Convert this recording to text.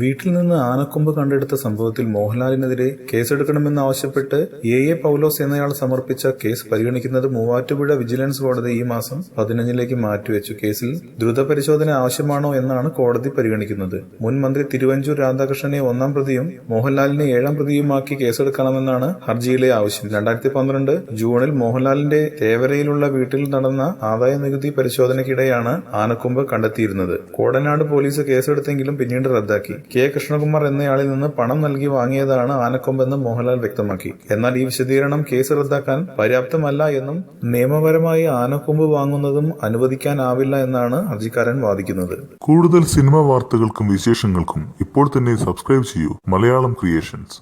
വീട്ടിൽ നിന്ന് ആനക്കൊമ്പ് കണ്ടെടുത്ത സംഭവത്തിൽ മോഹൻലാലിനെതിരെ കേസെടുക്കണമെന്നാവശ്യപ്പെട്ട് എ പൗലോസ് എന്നയാൾ സമർപ്പിച്ച കേസ് പരിഗണിക്കുന്നത് മൂവാറ്റുപുഴ വിജിലൻസ് കോടതി ഈ മാസം 15-ലേക്ക് മാറ്റിവെച്ചു. കേസിൽ ദ്രുതപരിശോധന ആവശ്യമാണോ എന്നാണ് കോടതി പരിഗണിക്കുന്നത്. മുൻ മന്ത്രി തിരുവഞ്ചൂർ രാധാകൃഷ്ണനെ 1-ാം പ്രതിയും മോഹൻലാലിനെ 7-ാം പ്രതിയുമാക്കി കേസെടുക്കണമെന്നാണ് ഹർജിയിലെ ആവശ്യം. 2012 ജൂണിൽ മോഹൻലാലിന്റെ തേവരയിലുള്ള വീട്ടിൽ നടന്ന ആദായനികുതി പരിശോധനയ്ക്കിടെയാണ് ആനക്കൊമ്പ് കണ്ടെത്തിയിരുന്നത്. കോടനാട് പോലീസ് കേസെടുത്തെങ്കിലും പിന്നീട് റദ്ദാക്കി. കെ കൃഷ്ണകുമാർ എന്നയാളിൽ നിന്ന് പണം നൽകി വാങ്ങിയതാണ് ആനക്കൊമ്പെന്ന് മോഹൻലാൽ വ്യക്തമാക്കി. എന്നാൽ ഈ വിശദീകരണം കേസ് റദ്ദാക്കാൻ പര്യാപ്തമല്ല എന്നും നിയമപരമായി ആനക്കൊമ്പ് വാങ്ങുന്നതും അനുവദിക്കാനാവില്ല എന്നാണ് ഹർജിക്കാരൻ വാദിക്കുന്നത്. കൂടുതൽ സിനിമാ വാർത്തകൾക്കും വിശേഷങ്ങൾക്കും ഇപ്പോൾ തന്നെ സബ്സ്ക്രൈബ് ചെയ്യൂ മലയാളം ക്രിയേഷൻസ്.